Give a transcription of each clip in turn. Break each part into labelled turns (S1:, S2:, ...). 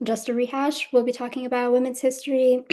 S1: Just a rehash, we'll be talking about women's history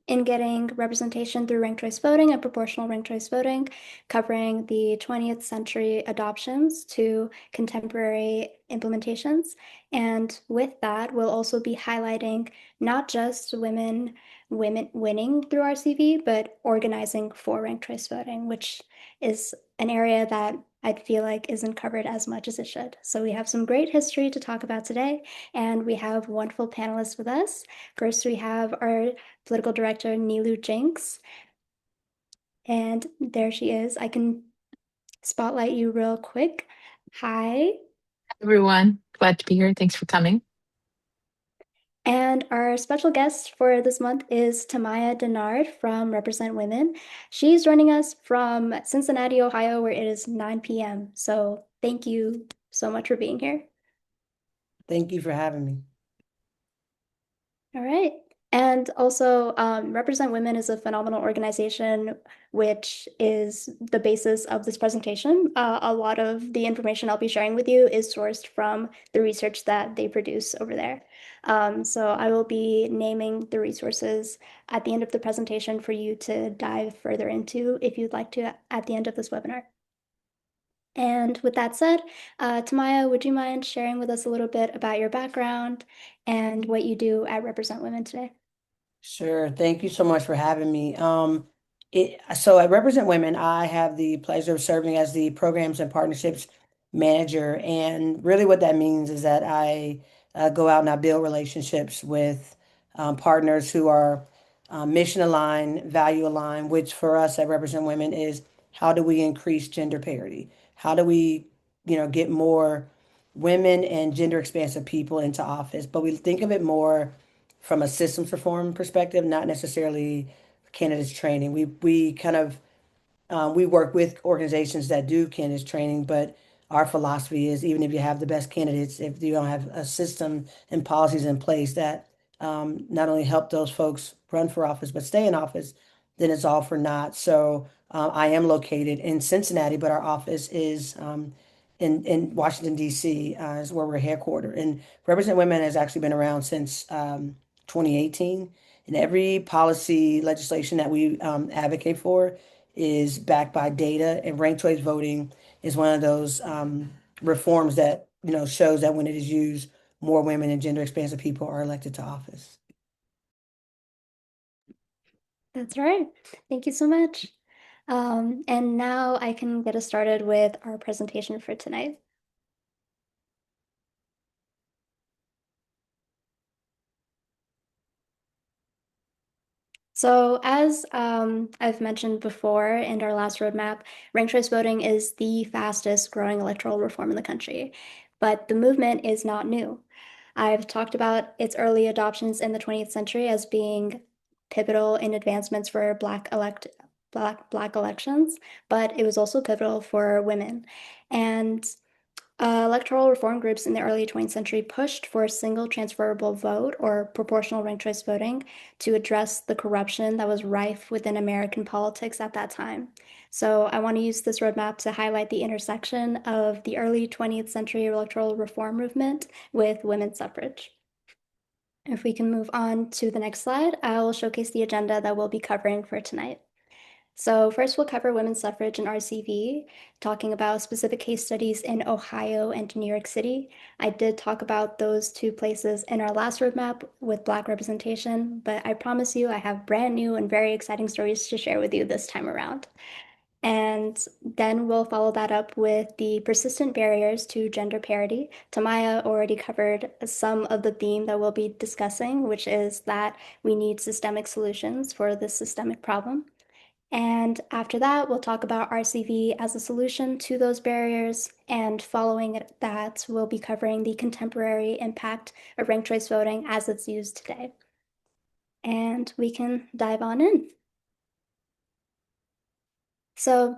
S1: in getting representation through ranked choice voting and proportional ranked choice voting, covering the 20th century adoptions to contemporary implementations. And with that, we'll also be highlighting not just women winning through RCV, but organizing for ranked choice voting, which is an area that I feel like isn't covered as much as it should. So we have some great history to talk about today, and we have wonderful panelists with us. First, we have our political director, Nilu Jinks, and there she is. I can spotlight you real quick. Hi.
S2: Everyone. Glad to be here. Thanks for coming.
S1: And our special guest for this month is Tamaya Denard from Represent Women. She's joining us from Cincinnati, Ohio, where it is 9 p.m. So thank you so much for being here.
S3: Thank you for having me.
S1: All right. And also, Represent Women is a phenomenal organization, which is the basis of this presentation. A lot of the information I'll be sharing with you is sourced from the research that they produce over there. So I will be naming the resources at the end of the presentation for you to dive further into if you'd like to at the end of this webinar. And with that said, Tamaya, would you mind sharing with us a little bit about your background and what you do at Represent Women today?
S3: Sure. Thank you so much for having me. So at Represent Women, I have the pleasure of serving as the Programs and Partnerships Manager. And really what that means is that I go out and I build relationships with partners who are mission aligned, value aligned, which for us at Represent Women is how do we increase gender parity? How do we, get more women and gender expansive people into office? But we think of it more from a systems reform perspective, not necessarily candidates training. We kind of we work with organizations that do candidates training, but our philosophy is even if you have the best candidates, if you don't have a system and policies in place that not only help those folks run for office but stay in office, then it's all for naught. So I am located in Cincinnati, but our office is in Washington, D.C. Is where we're headquartered. And Represent Women has actually been around since 2018. And every policy legislation that we advocate for is backed by data, and ranked choice voting is one of those reforms that shows that when it is used, more women and gender expansive people are elected to office.
S1: That's right. Thank you so much. And now I can get us started with our presentation for tonight. So as I've mentioned before in our last roadmap, ranked choice voting is the fastest growing electoral reform in the country, but the movement is not new. I've talked about its early adoptions in the 20th century as being pivotal in advancements for Black elections, but it was also pivotal for women. And electoral reform groups in the early 20th century pushed for a single transferable vote or proportional ranked choice voting to address the corruption that was rife within American politics at that time. So I want to use this roadmap to highlight the intersection of the early 20th century electoral reform movement with women's suffrage. If we can move on to the next slide, I will showcase the agenda that we'll be covering for tonight. So first we'll cover women's suffrage and RCV, talking about specific case studies in Ohio and New York City. I did talk about those two places in our last roadmap with Black representation, but I promise you I have brand new and very exciting stories to share with you this time around. And then we'll follow that up with the persistent barriers to gender parity. Tamaya already covered some of the theme that we'll be discussing, which is that we need systemic solutions for this systemic problem. And after that, we'll talk about RCV as a solution to those barriers. And following that, we'll be covering the contemporary impact of ranked choice voting as it's used today. And we can dive on in. So,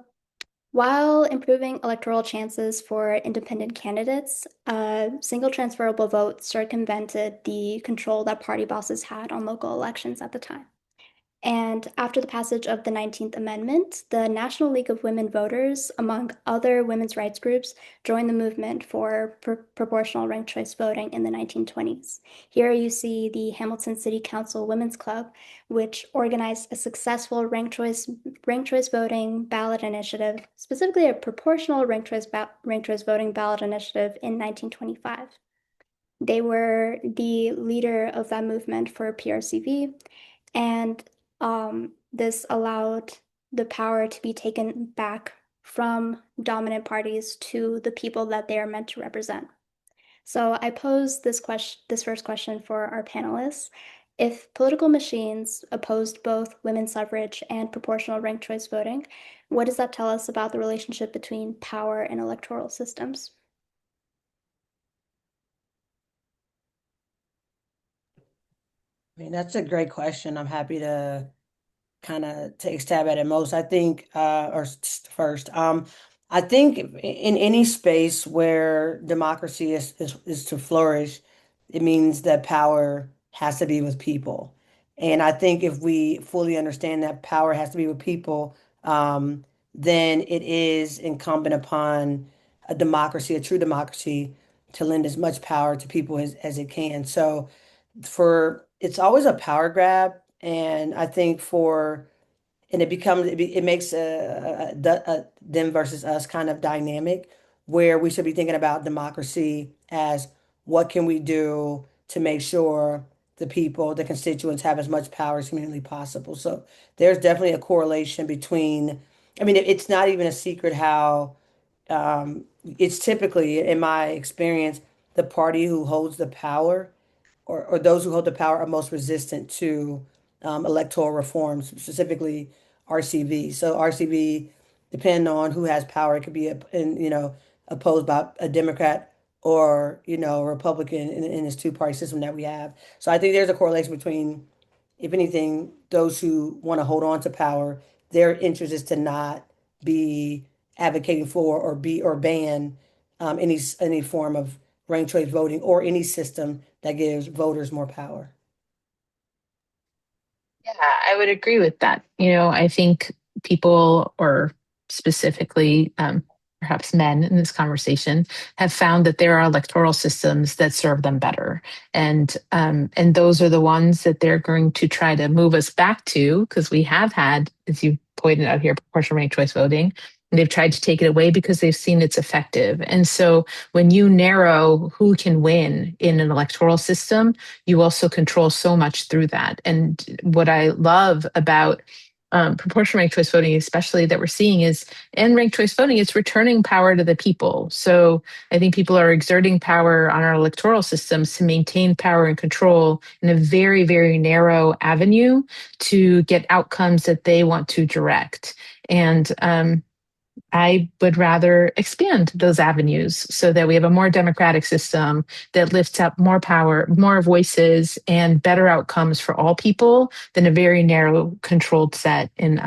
S1: while improving electoral chances for independent candidates, a single transferable vote circumvented the control that party bosses had on local elections at the time. And after the passage of the 19th Amendment, the National League of Women Voters, among other women's rights groups, joined the movement for proportional ranked choice voting in the 1920s. Here you see the Hamilton City Council Women's Club, which organized a successful ranked choice voting ballot initiative, specifically a proportional ranked choice voting ballot initiative in 1925. They were the leader of that movement for PRCV, and this allowed the power to be taken back from dominant parties to the people that they are meant to represent. So I pose this first question for our panelists. If political machines opposed both women's suffrage and proportional ranked choice voting, what does that tell us about the relationship between power and electoral systems?
S3: I mean, that's a great question. I'm happy to kind of take a stab at it most. I think, first, I think in any space where democracy is to flourish, it means that power has to be with people. And I think if we fully understand that power has to be with people, then it is incumbent upon a democracy, a true democracy, to lend as much power to people as it can. So for it's always a power grab, and I think for and it makes a them versus us kind of dynamic where we should be thinking about democracy as what can we do to make sure the people, the constituents have as much power as humanly possible. So there's definitely a correlation between, I mean, it's not even a secret how it's typically, in my experience, the party who holds the power or those who hold the power are most resistant to electoral reforms, specifically RCV. So RCV, depending on who has power, it could be opposed by a Democrat or a Republican in this two-party system that we have. So I think there's a correlation between, if anything, those who want to hold on to power, their interest is to not be advocating for or ban any form of ranked choice voting or any system that gives voters more power.
S2: Yeah, I would agree with that. I think people, or specifically perhaps men in this conversation, have found that there are electoral systems that serve them better, and those are the ones that they're going to try to move us back to, because we have had, as you pointed out here, proportional ranked choice voting. And they've tried to take it away because they've seen it's effective. And so when you narrow who can win in an electoral system, you also control so much through that. And what I love about proportional ranked choice voting, especially that we're seeing, is in ranked choice voting, it's returning power to the people. So I think people are exerting power on our electoral systems to maintain power and control in a very, very narrow avenue to get outcomes that they want to direct. And I would rather expand those avenues so that we have a more democratic system that lifts up more power, more voices, and better outcomes for all people than a very narrow, controlled set. And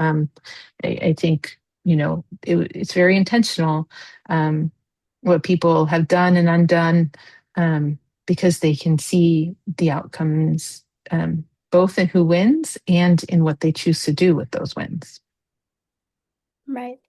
S2: I think, it's very intentional, what people have done and undone, because they can see the outcomes, both in who wins and in what they choose to do with those wins.
S1: Right.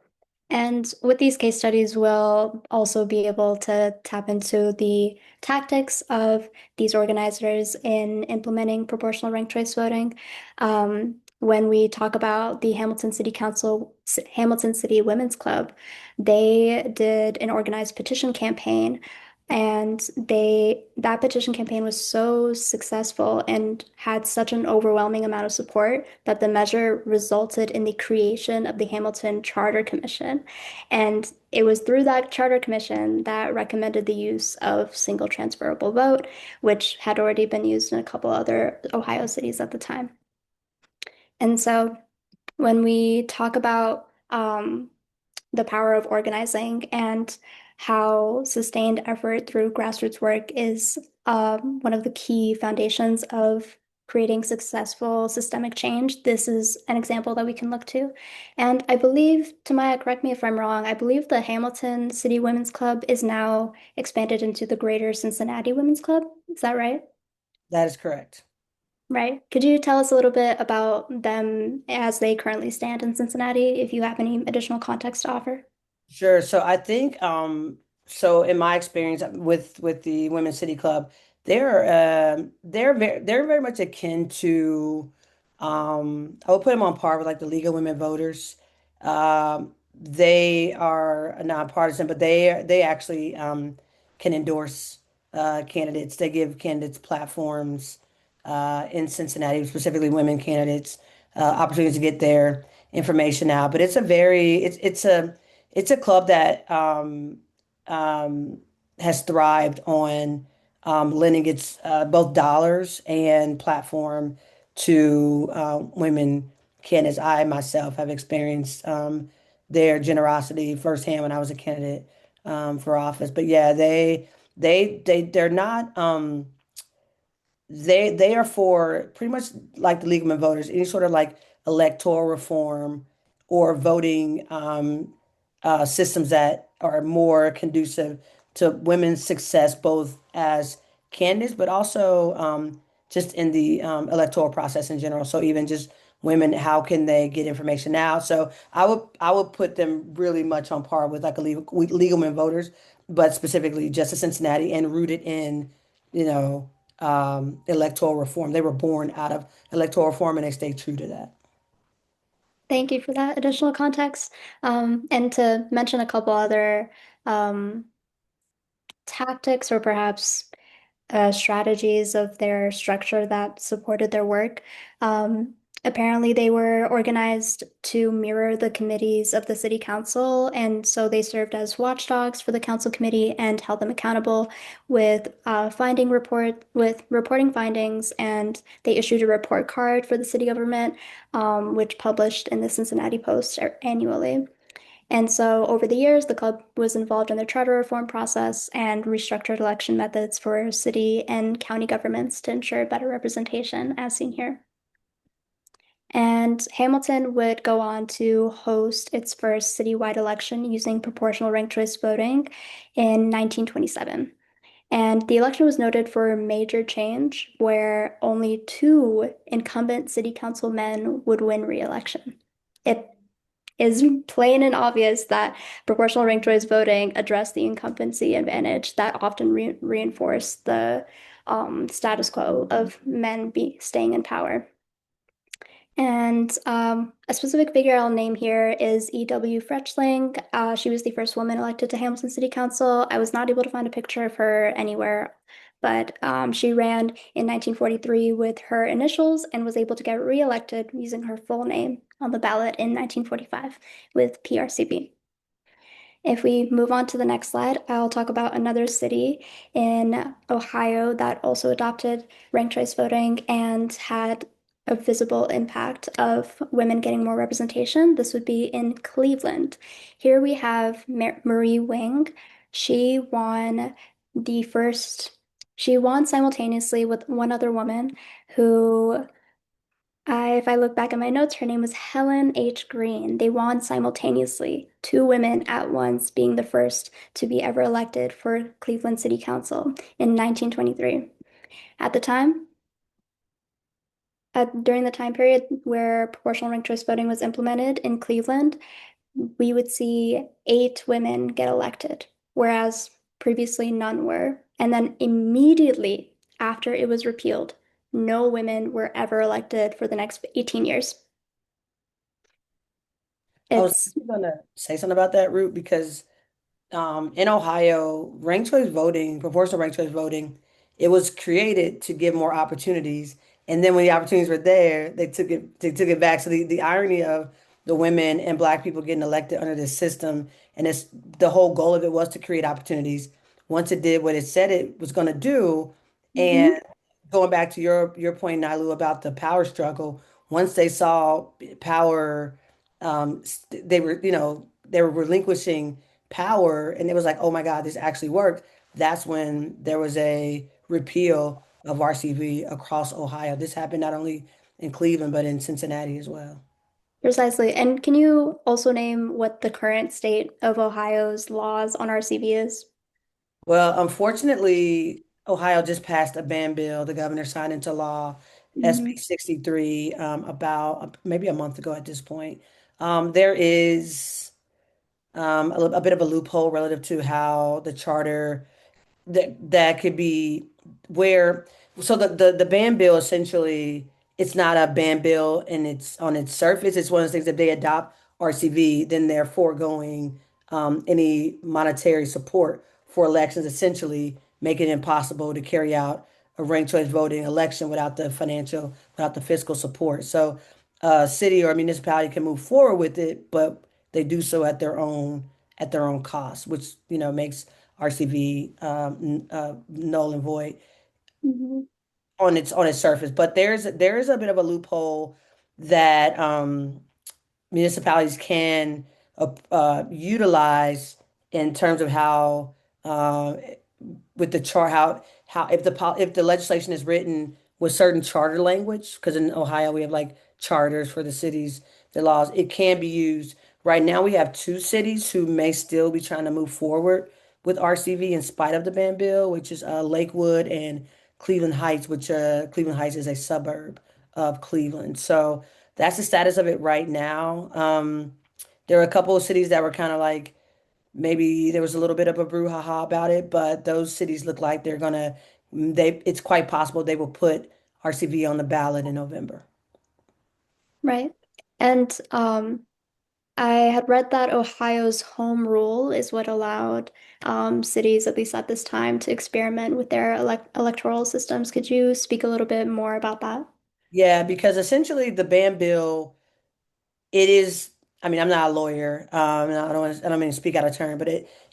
S1: And with these case studies, we'll also be able to tap into the tactics of these organizers in implementing proportional ranked choice voting. When we talk about the Hamilton City Council, Hamilton City Women's Club, they did an organized petition campaign, and that petition campaign was so successful and had such an overwhelming amount of support that the measure resulted in the creation of the Hamilton Charter Commission. And it was through that Charter Commission that recommended the use of single transferable vote, which had already been used in a couple other Ohio cities at the time. And so when we talk about the power of organizing and how sustained effort through grassroots work is one of the key foundations of creating successful systemic change. This is an example that we can look to. And I believe, Tamaya, correct me if I'm wrong, I believe the Hamilton City Women's Club is now expanded into the Greater Cincinnati Women's Club. Is that right?
S3: That is correct.
S1: Right. Could you tell us a little bit about them as they currently stand in Cincinnati, if you have any additional context to offer?
S3: Sure. So I think so in my experience with the Women's City Club, they're very much akin to I would put them on par with like the League of Women Voters. They are nonpartisan, but they actually can endorse candidates. They give candidates platforms in Cincinnati, specifically women candidates, opportunities to get their information out. But it's a club that um, has thrived on lending its both dollars and platform to women candidates. I myself have experienced their generosity firsthand when I was a candidate for office. But yeah, they're not. They are for pretty much like the League of Women Voters, any sort of like electoral reform or voting systems that are more conducive to women's success, both as candidates, but also just in the electoral process in general. So even just women, how can they get information out? So I would put them really much on par with like a League of Women Voters, but specifically just to Cincinnati and rooted in, you know electoral reform. They were born out of electoral reform and they stay true to that.
S1: Thank you for that additional context. And to mention a couple other um, tactics or perhaps strategies of their structure that supported their work. Um, Apparently, they were organized to mirror the committees of the city council, and so they served as watchdogs for the council committee and held them accountable with with reporting findings, and they issued a report card for the city government, which published in the Cincinnati Post annually. And so over the years, the club was involved in the charter reform process and restructured election methods for city and county governments to ensure better representation, as seen here. And Hamilton would go on to host its first citywide election using proportional ranked choice voting in 1927. And the election was noted for a major change where only two incumbent city council men would win re-election. It is plain and obvious that proportional ranked choice voting addressed the incumbency advantage that often reinforced the status quo of staying in power. And a specific figure I'll name here is E.W. Fretchling. She was the first woman elected to Hamilton City Council. I was not able to find a picture of her anywhere, but she ran in 1943 with her initials and was able to get reelected using her full name on the ballot in 1945 with PRCB. If we move on to the next slide, I'll talk about another city in Ohio that also adopted ranked choice voting and had a visible impact of women getting more representation. This would be in Cleveland. Here we have Marie Wing. She won the first, she won simultaneously with one other woman who if I look back at my notes, her name was Helen H. Green. They won simultaneously, two women at once being the first to be ever elected for Cleveland City Council in 1923. At the time, during the time period where proportional ranked choice voting was implemented in Cleveland, we would see eight women get elected, whereas previously none were. And then immediately after it was repealed, no women were ever elected for the next 18 years.
S3: I was
S1: It's
S3: going to say something about that route because in Ohio, ranked choice voting, proportional ranked choice voting, it was created to give more opportunities. And then when the opportunities were there, they took it back. So the irony of the women and black people getting elected under this system, and it's the whole goal of it was to create opportunities. Once it did what it said it was going to do,
S1: Mhm.
S3: and going back to your point, Nilu, about the power struggle, once they saw power, they were, they were relinquishing power and it was like, oh my God, this actually worked. That's when there was a repeal of RCV across Ohio. This happened not only in Cleveland, but in Cincinnati as well.
S1: Precisely. And can you also name what the current state of Ohio's laws on RCV is?
S3: Well, unfortunately, Ohio just passed a ban bill. The governor signed into law
S1: Mhm.
S3: SB 63 about maybe a month ago at this point. There is a bit of a loophole relative to how the charter that could be where so the ban bill essentially it's not a ban bill and it's on its surface. It's one of those things that they adopt RCV, then they're foregoing any monetary support for elections, essentially making it impossible to carry out a ranked choice voting election without the fiscal support. So a city or a municipality can move forward with it, but they do so at their own cost, which makes RCV null and void
S1: Mhm.
S3: on its surface. But there is a bit of a loophole that municipalities can utilize in terms of how with the chart how if the legislation is written with certain charter language, because in Ohio we have like charters for the cities, the laws, it can be used. Right now we have two cities who may still be trying to move forward with RCV in spite of the ban bill, which is Lakewood and Cleveland Heights, which Cleveland Heights is a suburb of Cleveland. So that's the status of it right now. There are a couple of cities that were kind of like maybe there was a little bit of a brouhaha about it, but those cities look like it's quite possible they will put RCV on the ballot in November.
S1: Right. And I had read that Ohio's home rule is what allowed cities, at least at this time, to experiment with their electoral systems. Could you speak a little bit more about that?
S3: Yeah, because essentially the ban bill it is, I mean, I'm not a lawyer, and I don't mean to speak out of turn, but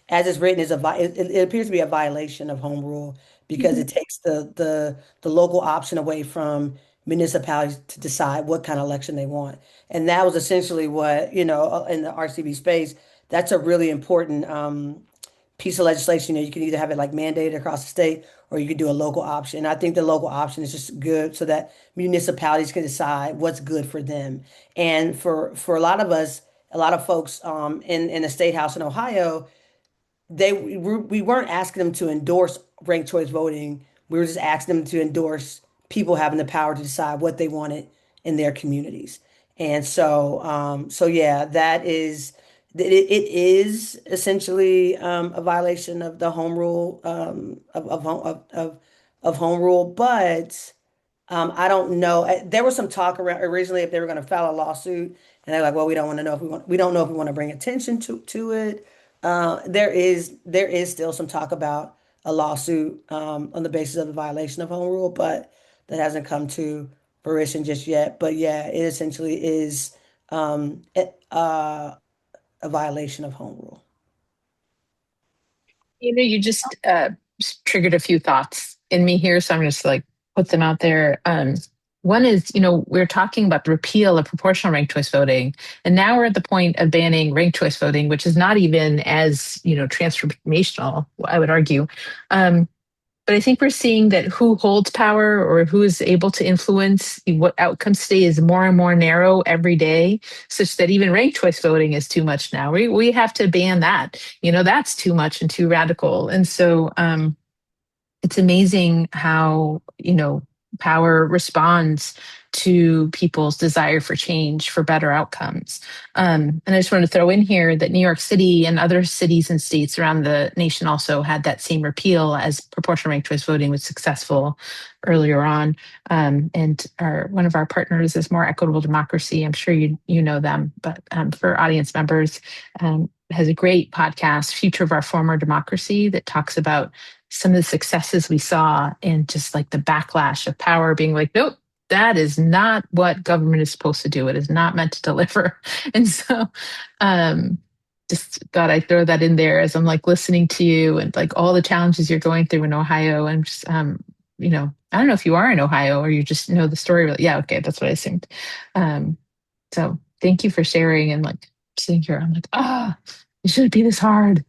S3: as it's written, it appears to be a violation of home rule because
S1: Mhm.
S3: it takes the local option away from municipalities to decide what kind of election they want. And that was essentially what, in the RCB space, that's a really important piece of legislation. You can either have it like mandated across the state or you could do a local option. I think the local option is just good so that municipalities can decide what's good for them. And for a lot of us, a lot of folks in the state house in Ohio, we weren't asking them to endorse ranked choice voting. We were just asking them to endorse people having the power to decide what they wanted in their communities. And so yeah, it is essentially a violation of the home rule of home rule, but I don't know. There was some talk around originally if they were going to file a lawsuit, and they're like, "Well, we don't want to know if we don't know if we want to bring attention to it." There is still some talk about a lawsuit on the basis of the violation of home rule, but that hasn't come to fruition just yet. But yeah, it essentially is a violation of home rule.
S2: You just triggered a few thoughts in me here, so I'm just like put them out there. One is, we're talking about the repeal of proportional ranked choice voting, and now we're at the point of banning ranked choice voting, which is not even as, transformational, I would argue. But I think we're seeing that who holds power or who is able to influence what outcomes stay is more and more narrow every day, such that even ranked choice voting is too much now. We have to ban that. That's too much and too radical. And so it's amazing how, power responds to people's desire for change, for better outcomes. And I just wanted to throw in here that New York City and other cities and states around the nation also had that same repeal as proportional ranked choice voting was successful earlier on. And one of our partners is More Equitable Democracy. I'm sure you know them, but for audience members, has a great podcast, Future of Our Former Democracy, that talks about some of the successes we saw and just like the backlash of power being like, nope, that is not what government is supposed to do. It is not meant to deliver. And so, um, just thought I'd throw that in there as I'm like listening to you and like all the challenges you're going through in Ohio. And just, I don't know if you are in Ohio or you just know the story. Really. Yeah, okay, that's what I assumed. So thank you for sharing and like sitting here. I'm like, it shouldn't be this hard.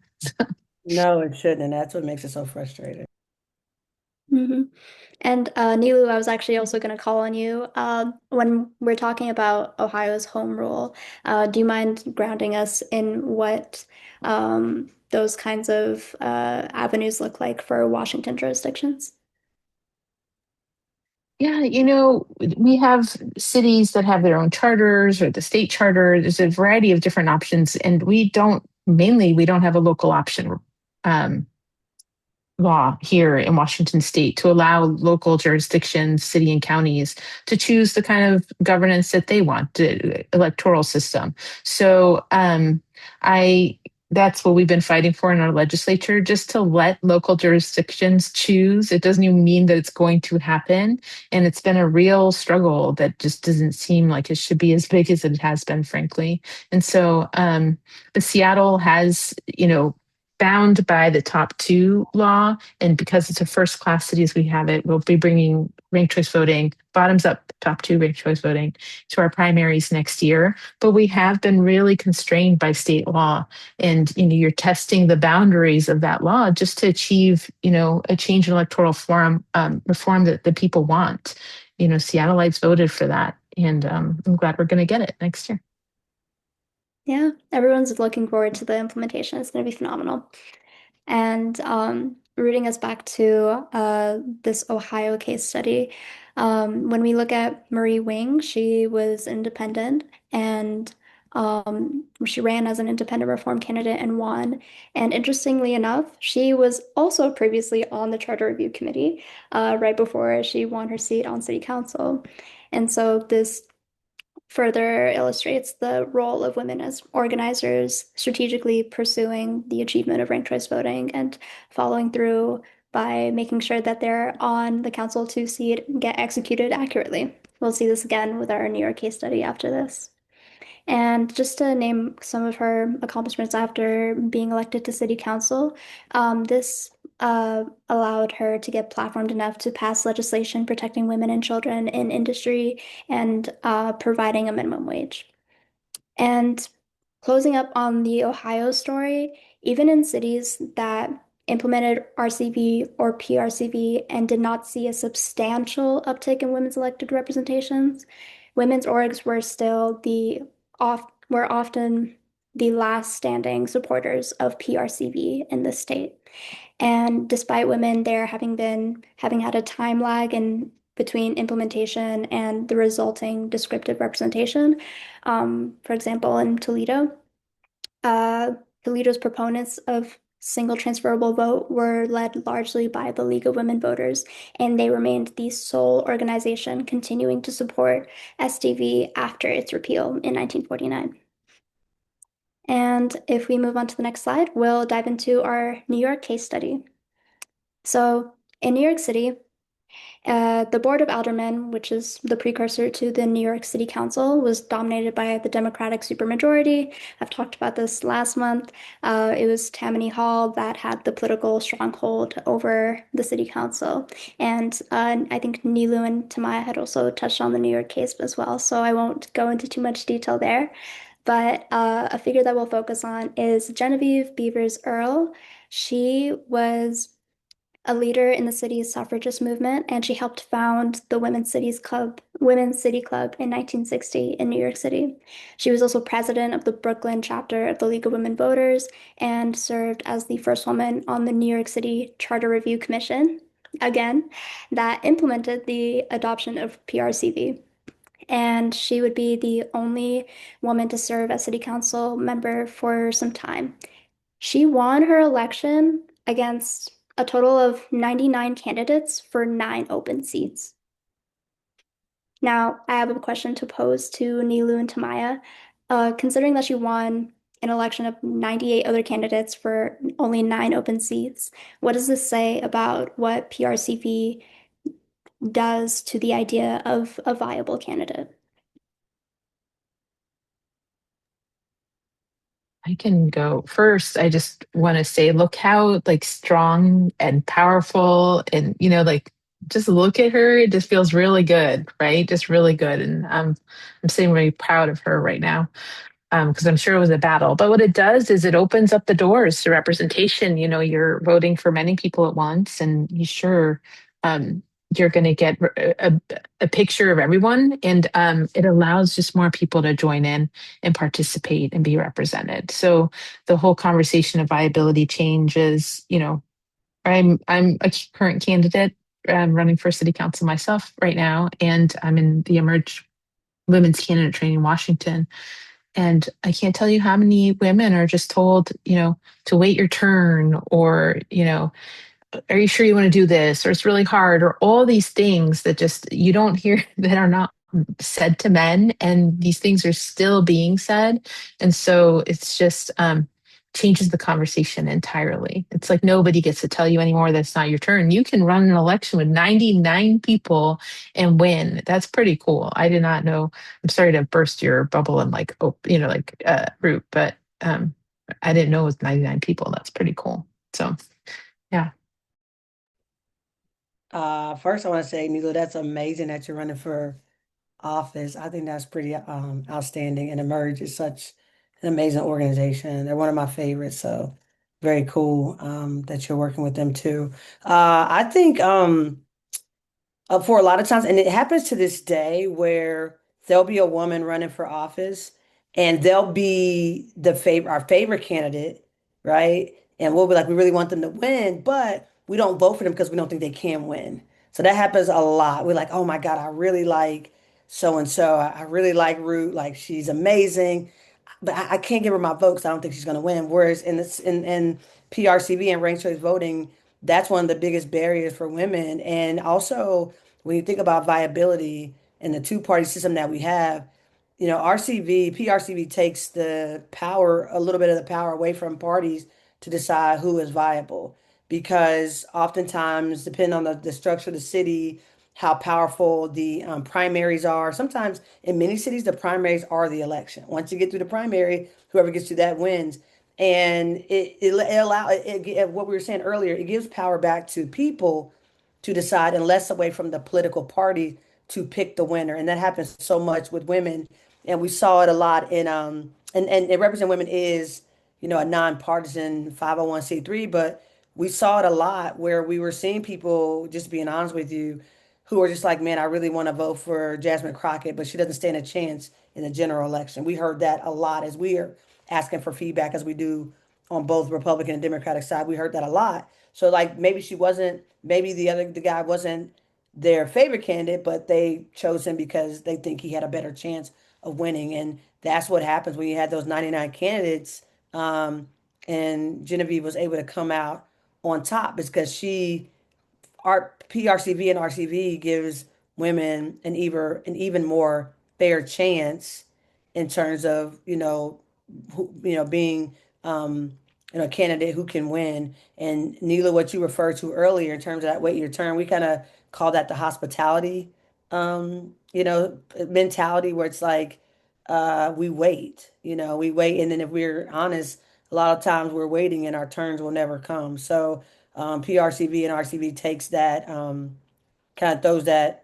S3: No, it shouldn't, and that's what makes it so frustrating.
S1: Hmm. And Nilu, I was actually also going to call on you. When we're talking about Ohio's home rule, do you mind grounding us in what those kinds of avenues look like for Washington jurisdictions?
S2: Yeah, we have cities that have their own charters or the state charter. There's a variety of different options, and we don't have a local option um, law here in Washington state to allow local jurisdictions, city and counties to choose the kind of governance that they want, the electoral system. So I that's what we've been fighting for in our legislature, just to let local jurisdictions choose. It doesn't even mean that it's going to happen. And it's been a real struggle that just doesn't seem like it should be as big as it has been, frankly. And so the Seattle has, bound by the top two law. And because it's a first class city as we have it, we'll be bringing ranked choice voting, bottoms up, top two ranked choice voting to our primaries next year. But we have been really constrained by state law. And, you're testing the boundaries of that law just to achieve, a change in electoral reform that the people want. Seattleites voted for that. And I'm glad we're going to get it next year.
S1: Yeah, everyone's looking forward to the implementation. It's going to be phenomenal. And rooting us back to this Ohio case study, when we look at Marie Wing, she was independent and she ran as an independent reform candidate and won. And interestingly enough, she was also previously on the Charter Review Committee right before she won her seat on City Council. And so this further illustrates the role of women as organizers, strategically pursuing the achievement of ranked choice voting and following through by making sure that they're on the council to see it get executed accurately. We'll see this again with our New York case study after this. And just to name some of her accomplishments after being elected to city council, this allowed her to get platformed enough to pass legislation protecting women and children in industry and providing a minimum wage. And closing up on the Ohio story, even in cities that implemented RCV or PRCV and did not see a substantial uptick in women's elected representations, women's orgs were still were often the last standing supporters of PRCV in the state. And despite women there having had a time lag in between implementation and the resulting descriptive representation, for example, in Toledo, uh, Toledo's proponents of single transferable vote were led largely by the League of Women Voters, and they remained the sole organization continuing to support SDV after its repeal in 1949. And if we move on to the next slide, we'll dive into our New York case study. So in New York City, the Board of Aldermen, which is the precursor to the New York City Council, was dominated by the Democratic supermajority. I've talked about this last month. It was Tammany Hall that had the political stronghold over the City Council. And I think Nilu and Tamaya had also touched on the New York case as well, so I won't go into too much detail there. But a figure that we'll focus on is Genevieve Beavers Earle. She was a leader in the city's suffragist movement, and she helped found the Women's City Club in 1960 in New York City. She was also president of the Brooklyn chapter of the League of Women Voters and served as the first woman on the New York City Charter Review Commission, again, that implemented the adoption of PRCV. And she would be the only woman to serve as city council member for some time. She won her election against a total of 99 candidates for 9 open seats. Now, I have a question to pose to Nilu and Tamaya. Considering that she won an election of 98 other candidates for only 9 open seats, what does this say about what PRCV does to the idea of a viable candidate?
S2: I can go first. I just want to say, look how like strong and powerful, and just look at her. It just feels really good, right? Just really good, and I'm sitting really proud of her right now because I'm sure it was a battle. But what it does is it opens up the doors to representation. You're voting for many people at once, and you sure um, you're going to get a picture of everyone, and it allows just more people to join in and participate and be represented. So the whole conversation of viability changes. I'm a current candidate running for city council myself right now, and I'm in the Emerge Women's Candidate Training in Washington. And I can't tell you how many women are just told, to wait your turn, or, are you sure you want to do this? Or it's really hard, or all these things that just you don't hear that are not said to men. And these things are still being said. And so it's just changes the conversation entirely. It's like nobody gets to tell you anymore that it's not your turn. You can run an election with 99 people and win. That's pretty cool. I did not know. I'm sorry to burst your bubble and like, oh, root, but I didn't know it was 99 people. That's pretty cool. So, yeah.
S3: First, I want to say, Nilo, that's amazing that you're running for office. I think that's pretty outstanding. And Emerge is such an amazing organization. They're one of my favorites. So very cool that you're working with them too. I think for a lot of times, and it happens to this day where there'll be a woman running for office and they'll be our favorite candidate, right? And we'll be like, we really want them to win, but we don't vote for them because we don't think they can win. So that happens a lot. We're like, oh my God, I really like so and so. I really like Root. Like she's amazing, but I can't give her my vote because I don't think she's going to win. Whereas in PRCV and ranked choice voting, that's one of the biggest barriers for women. And also, when you think about viability and the two-party system that we have, RCV, PRCV takes the power, a little bit of the power away from parties to decide who is viable. Because oftentimes, depending on the structure of the city, how powerful the primaries are. Sometimes in many cities, the primaries are the election. Once you get through the primary, whoever gets through that wins. And what we were saying earlier, it gives power back to people to decide and less away from the political party to pick the winner. And that happens so much with women. And we saw it a lot and Represent Women is, a nonpartisan 501(c)(3), but we saw it a lot where we were seeing people, just being honest with you, who are just like, man, I really want to vote for Jasmine Crockett, but she doesn't stand a chance in the general election. We heard that a lot as we are asking for feedback as we do on both Republican and Democratic side. We heard that a lot. So like maybe maybe the guy wasn't their favorite candidate, but they chose him because they think he had a better chance of winning. And that's what happens when you had those 99 candidates. And Genevieve was able to come out on top because our PRCV and RCV gives women an even more fair chance in terms of being a candidate who can win. And Neela, what you referred to earlier in terms of that wait your turn, we kind of call that the hospitality mentality where it's like we wait, and then if we're honest, a lot of times we're waiting and our turns will never come. So PRCV and RCV takes that kind of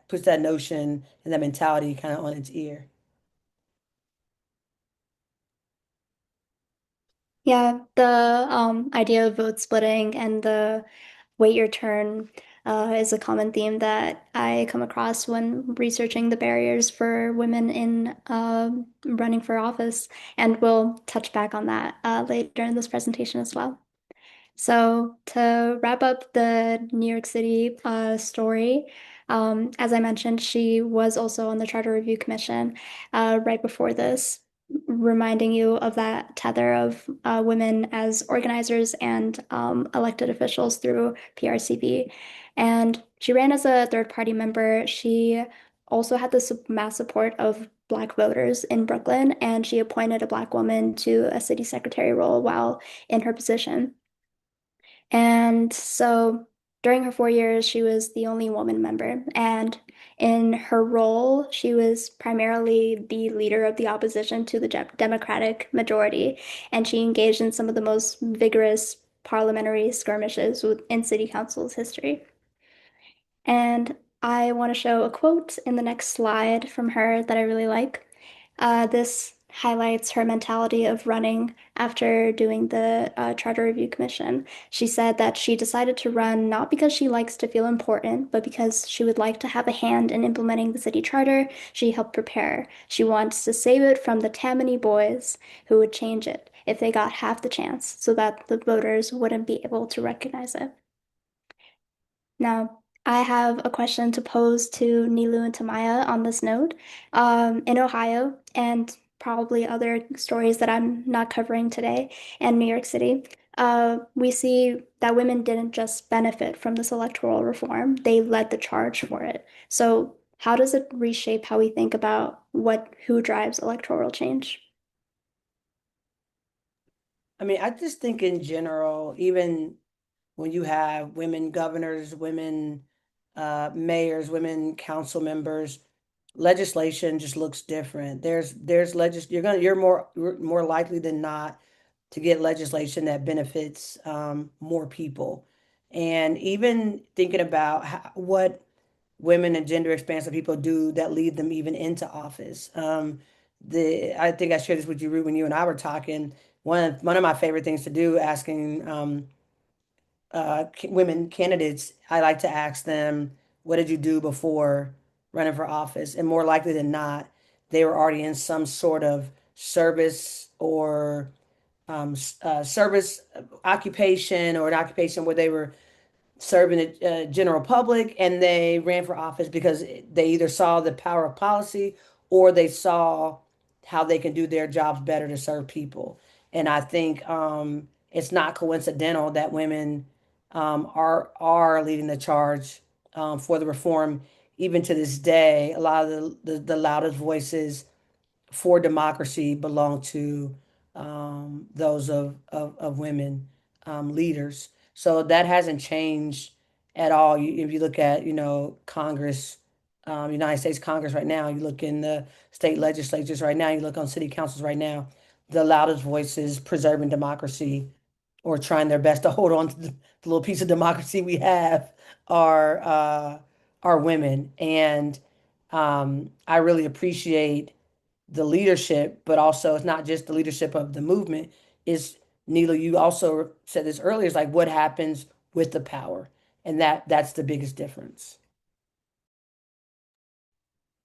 S3: puts that notion and that mentality kind of on its ear.
S1: Yeah, the idea of vote splitting and the wait your turn is a common theme that I come across when researching the barriers for women in running for office, and we'll touch back on that later in this presentation as well. So, to wrap up the New York City story, as I mentioned, she was also on the Charter Review Commission right before this, reminding you of that tether of women as organizers and elected officials through PRCV. And she ran as a third party member. She also had the mass support of Black voters in Brooklyn, and she appointed a Black woman to a city secretary role while in her position. And so during her 4 years, she was the only woman member. And in her role, she was primarily the leader of the opposition to the Democratic majority. And she engaged in some of the most vigorous parliamentary skirmishes in city council's history. And I want to show a quote in the next slide from her that I really like. This highlights her mentality of running after doing the Charter Review Commission. She said that she decided to run not because she likes to feel important, but because she would like to have a hand in implementing the city charter she helped prepare. She wants to save it from the Tammany boys who would change it if they got half the chance so that the voters wouldn't be able to recognize it. Now, I have a question to pose to Nilu and Tamaya on this note. In Ohio, and probably other stories that I'm not covering today, and New York City, we see that women didn't just benefit from this electoral reform, they led the charge for it. So, how does it reshape how we think about who drives electoral change?
S3: I mean, I just think in general, even when you have women governors, women mayors, women council members, legislation just looks different. You're more likely than not to get legislation that benefits more people. And even thinking about what women and gender expansive people do that lead them even into office. I think I shared this with you, Ruth, when you and I were talking. One of my favorite things to do, asking women candidates, I like to ask them, what did you do before running for office? And more likely than not, they were already in some sort of service or service occupation, or an occupation where they were serving the general public, and they ran for office because they either saw the power of policy or they saw how they can do their jobs better to serve people. And I think it's not coincidental that women are leading the charge for the reform. Even to this day, a lot of the loudest voices for democracy belong to those of women leaders. So that hasn't changed at all. If you look at, Congress, United States Congress right now, you look in the state legislatures right now, you look on city councils right now, the loudest voices preserving democracy or trying their best to hold on to the little piece of democracy we have are uh, are women. And I really appreciate the leadership, but also it's not just the leadership of the movement. Is Neela, you also said this earlier, it's like what happens with the power. And that's the biggest difference.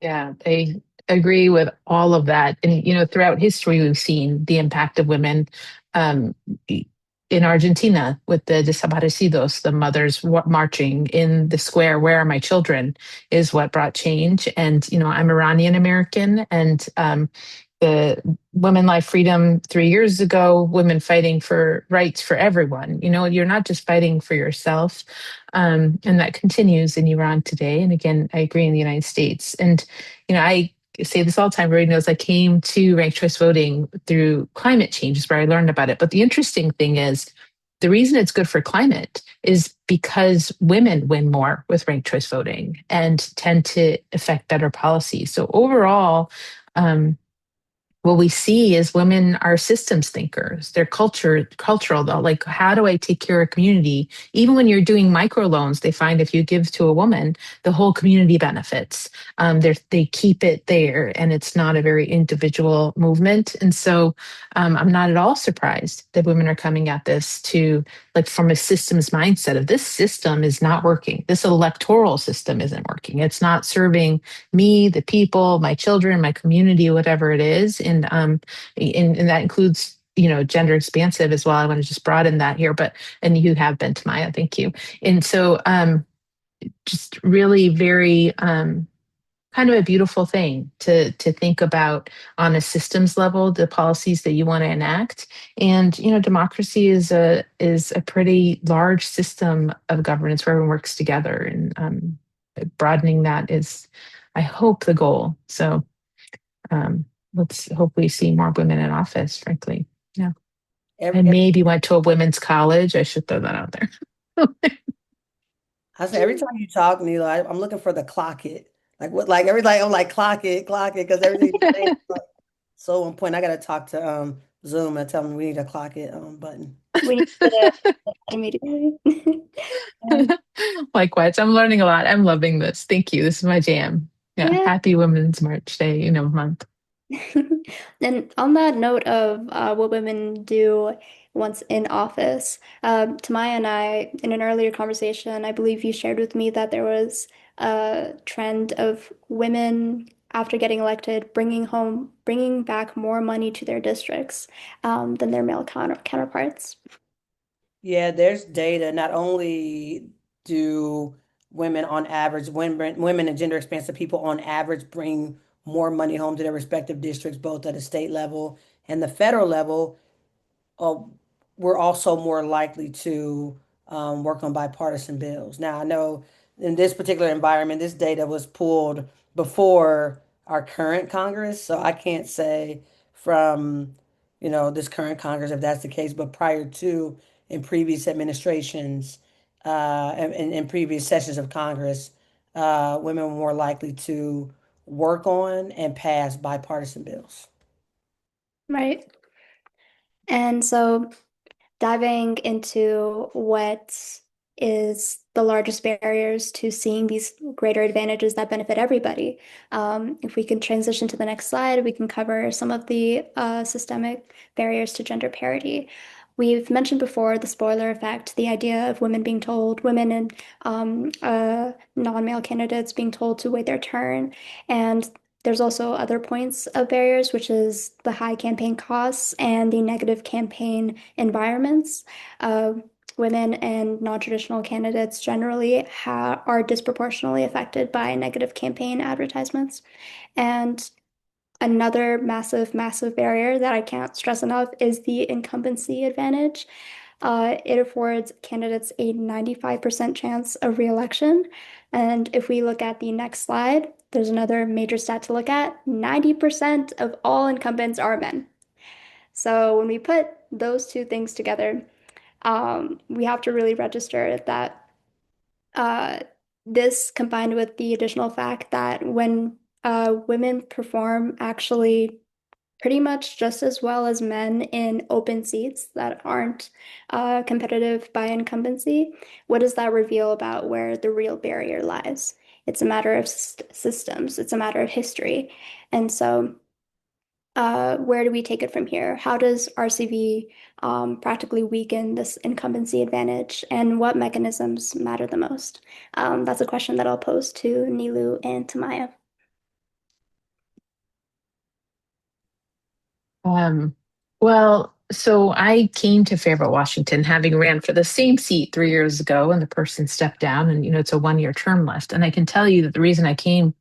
S2: Yeah, I agree with all of that. And, throughout history, we've seen the impact of women um, in Argentina with the desaparecidos, the mothers marching in the square, where are my children, is what brought change. And, I'm Iranian American, and the Women Life Freedom 3 years ago, women fighting for rights for everyone. You're not just fighting for yourself. And that continues in Iran today. And again, I agree in the United States. And, I say this all the time. Everybody knows I came to ranked choice voting through climate change, is where I learned about it. But the interesting thing is, the reason it's good for climate is because women win more with ranked choice voting and tend to affect better policy. So overall, um, what we see is women are systems thinkers. They're cultural though. Like, how do I take care of community? Even when you're doing microloans, they find if you give to a woman, the whole community benefits. They keep it there, and it's not a very individual movement. And so, I'm not at all surprised that women are coming at this to, like, from a systems mindset of, this system is not working. This electoral system isn't working. It's not serving me, the people, my children, my community, whatever it is. And that includes, gender expansive as well. I want to just broaden that here, and you have been, to Maya, thank you. And so, just really very, kind of a beautiful thing to think about on a systems level, the policies that you want to enact. And, democracy is a pretty large system of governance where everyone works together, and broadening that is, I hope, the goal. So, um, let's hopefully see more women in office, frankly. Yeah.
S3: Every,
S2: I
S3: every,
S2: maybe went to a women's college. I should throw that out there.
S3: I say every time you talk, Neela, I'm looking for the clock it. Like what, like every like I'm like clock it, because everything you say is like so on point. I gotta talk to Zoom and tell them we need a clock it button.
S1: We need to get it immediately. Um,
S2: Likewise, I'm learning a lot. I'm loving this. Thank you. This is my jam. Yeah.
S1: yeah.
S2: Happy Women's March Day, month.
S1: And on that note of what women do once in office, Tamaya and I, in an earlier conversation, I believe you shared with me that there was a trend of women, after getting elected, bringing back more money to their districts than their male counterparts.
S3: Yeah, there's data. Not only do women on average, women and gender expansive people on average bring more money home to their respective districts, both at a state level and the federal level, uh, we're also more likely to work on bipartisan bills. Now, I know in this particular environment, this data was pulled before our current Congress, so I can't say from, this current Congress if that's the case, but prior to in previous administrations, in previous sessions of Congress, women were more likely to work on and pass bipartisan bills.
S1: Right. And so diving into what is the largest barriers to seeing these greater advantages that benefit everybody. If we can transition to the next slide, we can cover some of the systemic barriers to gender parity. We've mentioned before the spoiler effect, the idea of women and non-male candidates being told to wait their turn. And there's also other points of barriers, which is the high campaign costs and the negative campaign environments. Uh, Women and non-traditional candidates generally are disproportionately affected by negative campaign advertisements. And another massive, massive barrier that I can't stress enough is the incumbency advantage. It affords candidates a 95% chance of reelection. And if we look at the next slide, there's another major stat to look at. 90% of all incumbents are men. So when we put those two things together, we have to really register that uh, this combined with the additional fact that when women perform actually pretty much just as well as men in open seats that aren't competitive by incumbency, what does that reveal about where the real barrier lies? It's a matter of systems, it's a matter of history. And so where do we take it from here? How does RCV practically weaken this incumbency advantage, and what mechanisms matter the most? That's a question that I'll pose to Nilu and to Maya.
S2: Um, well, so I came to Fairfield, Washington, having ran for the same seat 3 years ago, and the person stepped down, and it's a 1 year term left. And I can tell you that the reason I came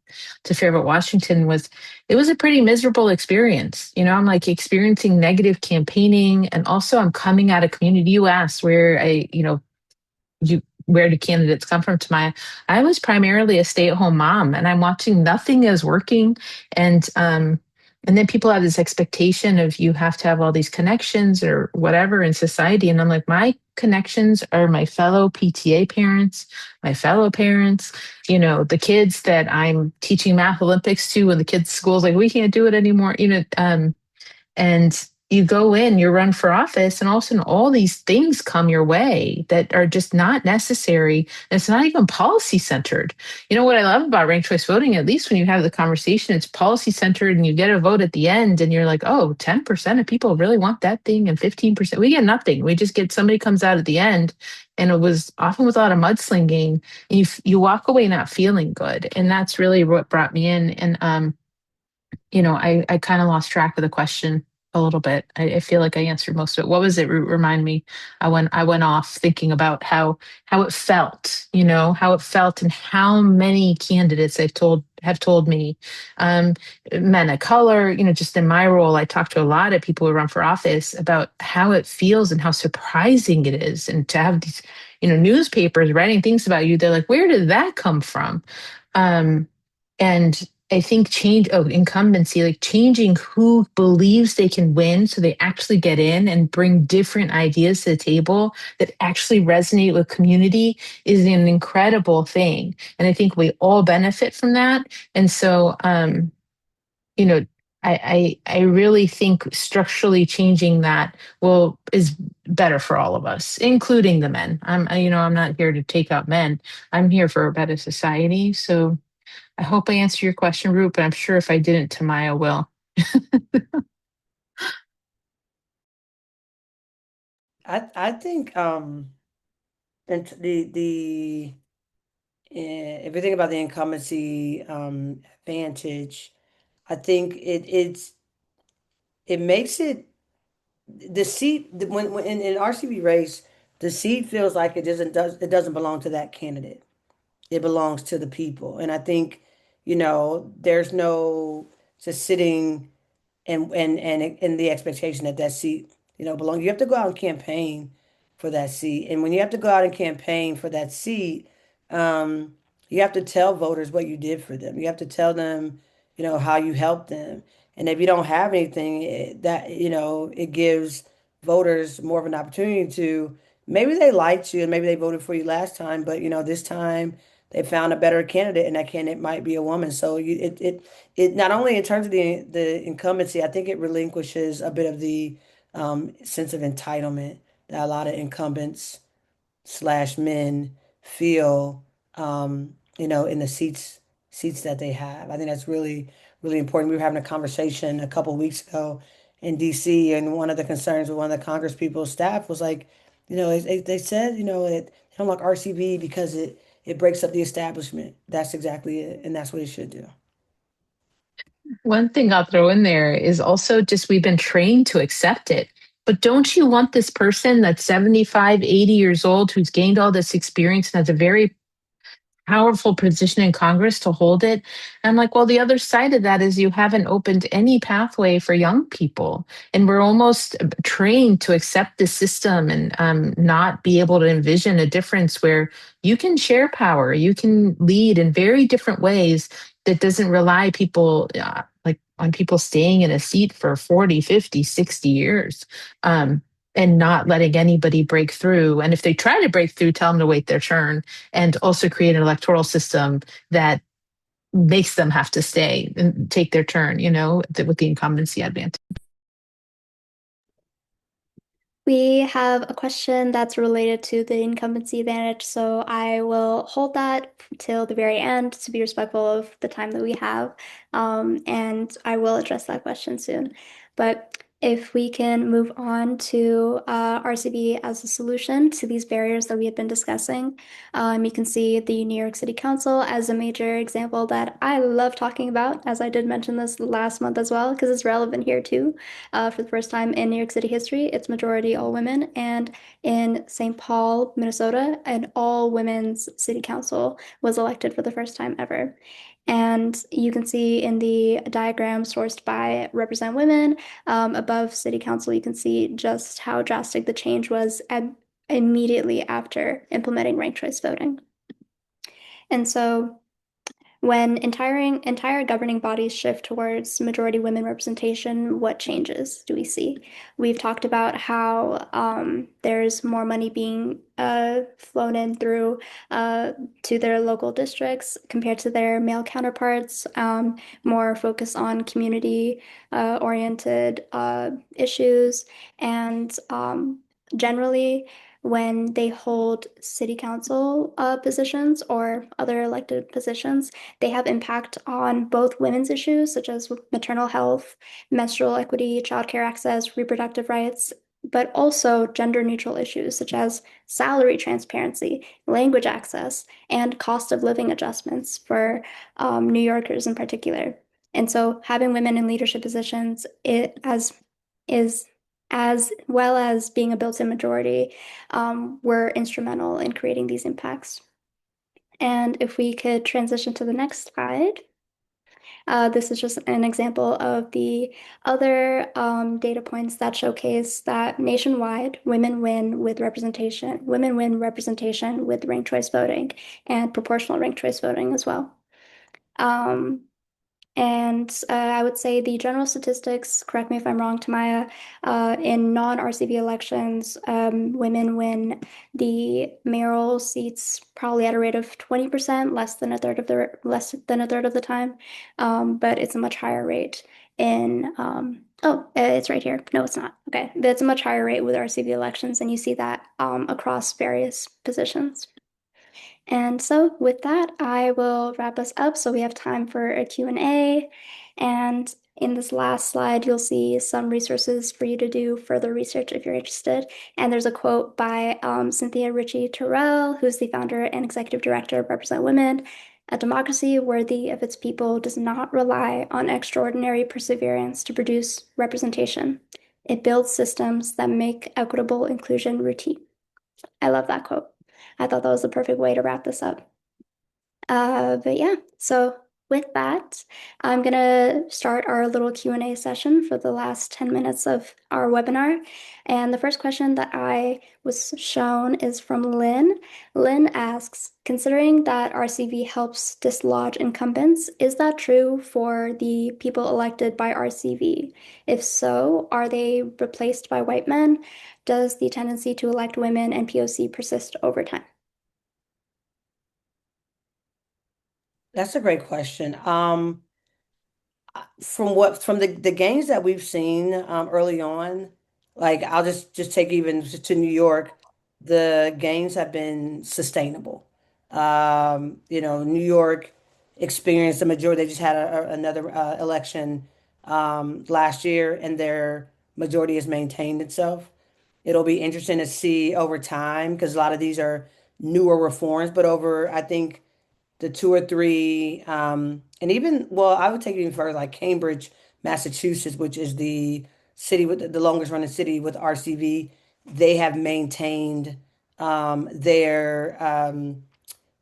S2: to Fairfield, Washington was it was a pretty miserable experience. I'm like experiencing negative campaigning, and also I'm coming out of community. You asked where where do candidates come from, to I was primarily a stay-at-home mom, and I'm watching nothing as working. And then people have this expectation of you have to have all these connections or whatever in society, and I'm like, my connections are my fellow PTA parents, my fellow parents, the kids that I'm teaching math Olympics to, when the kids school's like, we can't do it anymore. And you go in, you run for office, and all of a sudden all these things come your way that are just not necessary. And it's not even policy centered. What I love about ranked choice voting, at least when you have the conversation, it's policy centered and you get a vote at the end and you're like, oh, 10% of people really want that thing, and 15%. We get nothing. We just get somebody comes out at the end. And it was often with a lot of mudslinging. And you walk away not feeling good. And that's really what brought me in. And I kind of lost track of the question a little bit. I feel like I answered most of it. What was it? Remind me. I went off thinking about how it felt, how it felt, and how many candidates have told me, um, men of color, just in my role, I talk to a lot of people who run for office about how it feels and how surprising it is, and to have these, newspapers writing things about you. They're like, where did that come from? And I think incumbency, like changing who believes they can win so they actually get in and bring different ideas to the table that actually resonate with community, is an incredible thing. And I think we all benefit from that. And so, you know, I really think structurally changing that is better for all of us, including the men. I'm not here to take out men. I'm here for a better society. So I hope I answered your question, Root, but I'm sure if I didn't, Tamaya will.
S3: I think and if you think about the incumbency advantage, I think it makes it the seat when in RCV race, the seat feels like it doesn't belong to that candidate. It belongs to the people. And I think, there's no just sitting and the expectation that that seat, belong. You have to go out and campaign for that seat. And when you have to go out and campaign for that seat, you have to tell voters what you did for them. You have to tell them, how you helped them. And if you don't have anything, it gives voters more of an opportunity to maybe they liked you and maybe they voted for you last time, but this time they found a better candidate and that candidate might be a woman. So it not only in terms of the incumbency, I think it relinquishes a bit of the sense of entitlement that a lot of incumbents slash men feel, in the seats that they have. I think that's really, really important. We were having a conversation a couple weeks ago in DC, and one of the concerns with one of the Congress people's staff was like, they said, they don't like RCV because it breaks up the establishment. That's exactly it, and that's what it should do.
S2: One thing I'll throw in there is also just we've been trained to accept it. But don't you want this person that's 75, 80 years old who's gained all this experience and has a very powerful position in Congress to hold it? And I'm like, well, the other side of that is you haven't opened any pathway for young people. And we're almost trained to accept the system and not be able to envision a difference where you can share power, you can lead in very different ways that doesn't rely people like on people staying in a seat for 40, 50, 60 years. And not letting anybody break through. And if they try to break through, tell them to wait their turn, and also create an electoral system that makes them have to stay and take their turn, with the incumbency advantage.
S1: We have a question that's related to the incumbency advantage, so I will hold that till the very end to be respectful of the time that we have, and I will address that question soon. But if we can move on to RCV as a solution to these barriers that we had been discussing, you can see the New York City Council as a major example that I love talking about, as I did mention this last month as well, because it's relevant here too. For the first time in New York City history, it's majority all women. And in St. Paul, Minnesota, an all women's city council was elected for the first time ever. And you can see in the diagram sourced by Represent Women, above city council, you can see just how drastic the change was immediately after implementing ranked choice voting. And so when entire governing bodies shift towards majority women representation, what changes do we see? We've talked about how there's more money being flown in through to their local districts compared to their male counterparts, more focus on community oriented issues, and generally, when they hold city council positions or other elected positions, they have impact on both women's issues, such as maternal health, menstrual equity, childcare access, reproductive rights, but also gender neutral issues, such as salary transparency, language access, and cost of living adjustments for New Yorkers in particular. And so having women in leadership positions is as well as being a built-in majority, were instrumental in creating these impacts. And if we could transition to the next slide. This is just an example of the other data points that showcase that nationwide, women win representation with ranked choice voting and proportional ranked choice voting as well. Um, and I would say the general statistics, correct me if I'm wrong, Tamaya, in non-RCV elections, women win the mayoral seats probably at a rate of 20%, less than a third of the time. But it's a much higher rate in it's right here. No, it's not. Okay. But it's a much higher rate with RCV elections, and you see that across various positions. And so with that, I will wrap us up so we have time for a Q&A. And in this last slide, you'll see some resources for you to do further research if you're interested. And there's a quote by Cynthia Ritchie Terrell, who's the founder and executive director of Represent Women. A democracy worthy of its people does not rely on extraordinary perseverance to produce representation. It builds systems that make equitable inclusion routine. I love that quote. I thought that was the perfect way to wrap this up. But yeah, so with that, I'm gonna start our little Q&A session for the last 10 minutes of our webinar. And the first question that I was shown is from Lynn. Lynn asks, considering that RCV helps dislodge incumbents, is that true for the people elected by RCV? If so, are they replaced by white men? Does the tendency to elect women and POC persist over time?
S3: That's a great question. From the games that we've seen early on, like I'll just take even to New York, the gains have been sustainable. New York experienced the majority. They just had another election last year, and their majority has maintained itself. It'll be interesting to see over time because a lot of these are newer reforms, but over I think the two or three, and even, well, I would take it even further, like Cambridge, Massachusetts, which is the city with the longest running city with RCV. They have maintained their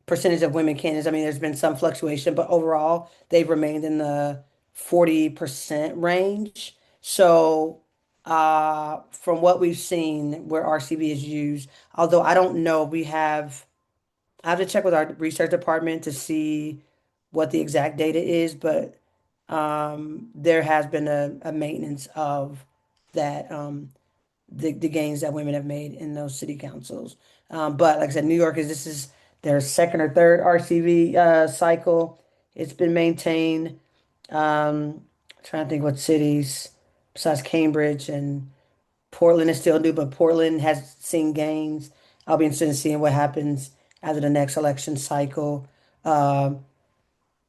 S3: percentage of women candidates. I mean, there's been some fluctuation, but overall, they've remained in the 40% range. So, from what we've seen where RCV is used, although I don't know, I have to check with our research department to see what the exact data is, but there has been a maintenance of that the gains that women have made in those city councils. But like I said, New York is this is their second or third RCV cycle. It's been maintained. Trying to think what cities besides Cambridge and Portland is still new, but Portland has seen gains. I'll be interested in seeing what happens after the next election cycle. Uh,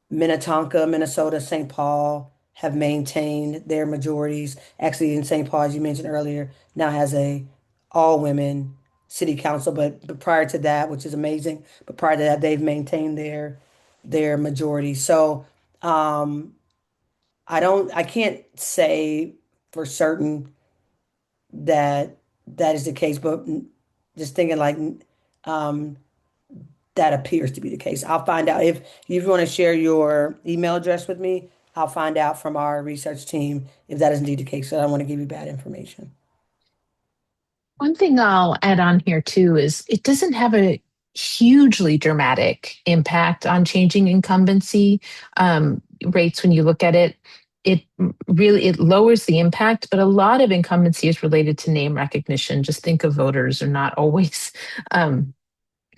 S3: Minnetonka, Minnesota, St. Paul have maintained their majorities. Actually, in St. Paul, as you mentioned earlier, now has a all women city council. But prior to that, which is amazing, but prior to that, they've maintained their majority. So I can't say for certain that that is the case, but just thinking like um, that appears to be the case. I'll find out if you want to share your email address with me. I'll find out from our research team if that is indeed the case. So I don't want to give you bad information.
S2: One thing I'll add on here too is it doesn't have a hugely dramatic impact on changing incumbency rates when you look at it. It really it lowers the impact, but a lot of incumbency is related to name recognition. Just think of voters are not always um,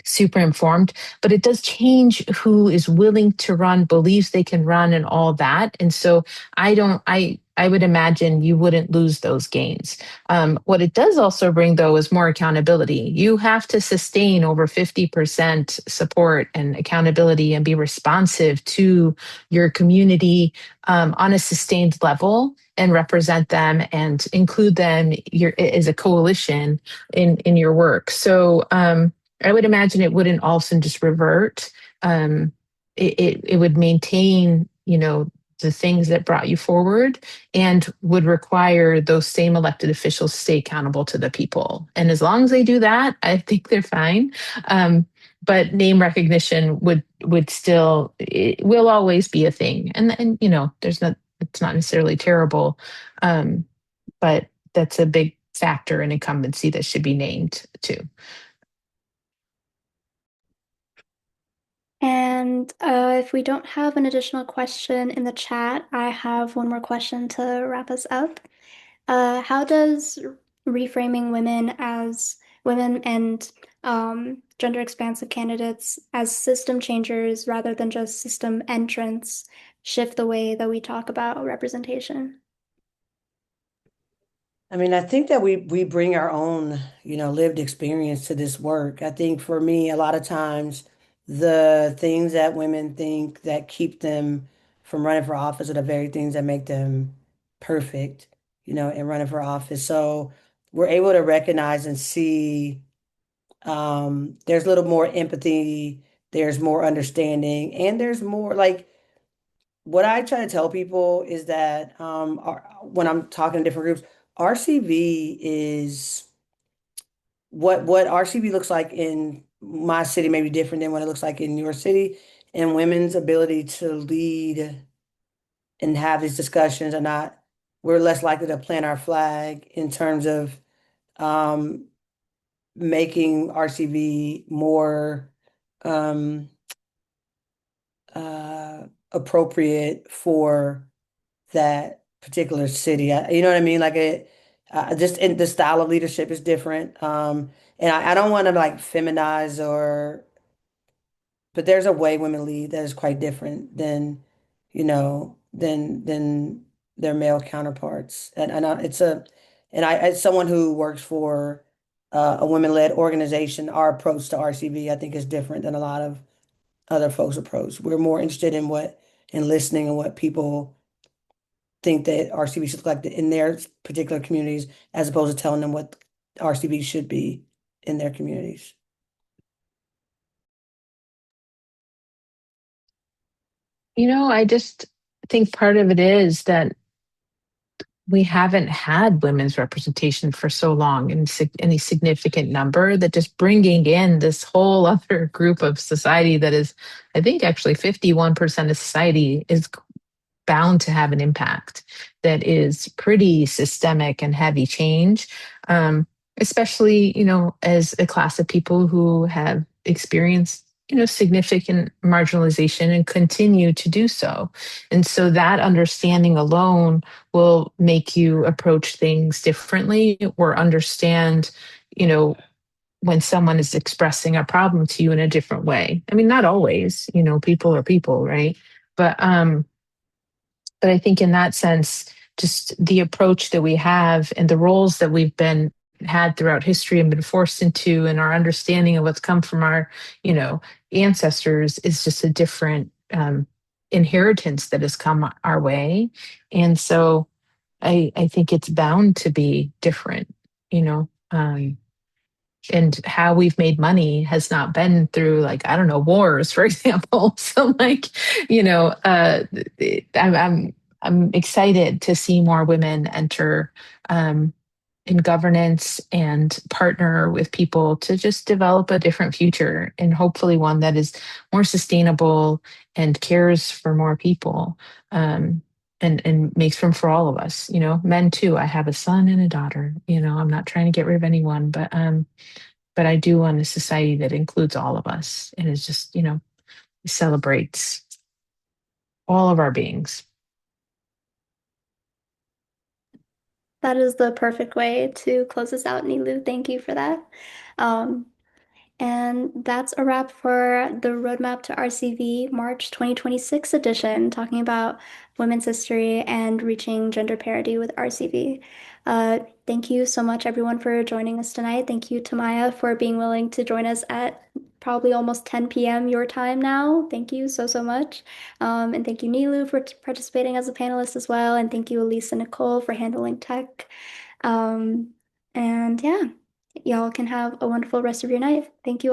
S2: super informed, but it does change who is willing to run, believes they can run, and all that. And so I would imagine you wouldn't lose those gains. What it does also bring, though, is more accountability. You have to sustain over 50% support and accountability and be responsive to your community on a sustained level and represent them and include them as a coalition in your work. So I would imagine it wouldn't also just revert. Um, it would maintain, the things that brought you forward and would require those same elected officials to stay accountable to the people. And as long as they do that, I think they're fine. But name recognition would still it will always be a thing. And there's not it's not necessarily terrible, but that's a big factor in incumbency that should be named too.
S1: And if we don't have an additional question in the chat, I have one more question to wrap us up. How does reframing women as women and gender expansive candidates as system changers rather than just system entrants shift the way that we talk about representation?
S3: I mean, I think that we bring our own, lived experience to this work. I think for me, a lot of times the things that women think that keep them from running for office are the very things that make them perfect, in running for office. So we're able to recognize and see there's a little more empathy, there's more understanding, and there's more like what I try to tell people is that when I'm talking to different groups, RCV is what RCV looks like in my city may be different than what it looks like in your city. and women's ability to lead and have these discussions are not, we're less likely to plant our flag in terms of um, making RCV more um, appropriate for that particular city. You know what I mean? Like it, just in the style of leadership is different. And I don't want to like feminize or, but there's a way women lead that is quite different than, than their male counterparts. And I, as someone who works for a women-led organization, our approach to RCV, I think, is different than a lot of other folks' approach. We're more interested in listening and what people think that RCV should look like in their particular communities, as opposed to telling them what RCV should be in their communities.
S2: I just think part of it is that we haven't had women's representation for so long in any significant number that just bringing in this whole other group of society that is, I think actually 51% of society is bound to have an impact that is pretty systemic and heavy change, especially, as a class of people who have experienced, significant marginalization and continue to do so. And so that understanding alone will make you approach things differently or understand, you know, when someone is expressing a problem to you in a different way. I mean, not always, people are people, right? But I think in that sense, just the approach that we have and the roles that we've been had throughout history and been forced into, and our understanding of what's come from our, ancestors is just a different inheritance that has come our way. And so I think it's bound to be different, you know. And how we've made money has not been through, like, I don't know, wars, for example. So like, I'm excited to see more women enter um, in governance and partner with people to just develop a different future, and hopefully one that is more sustainable and cares for more people, and makes room for all of us, men too. I have a son and a daughter. I'm not trying to get rid of anyone, but I do want a society that includes all of us and is just, celebrates all of our beings.
S1: That is the perfect way to close this out, Nilu. Thank you for that. Um, And that's a wrap for the Roadmap to RCV March 2026 edition, talking about women's history and reaching gender parity with RCV. Thank you so much, everyone, for joining us tonight. Thank you, Tamaya, for being willing to join us at probably almost 10 p.m. your time now. Thank you so, so much. And thank you, Nilu, for participating as a panelist as well. And thank you, Elisa Nicole, for handling tech. Um, and yeah. Y'all can have a wonderful rest of your night. Thank you.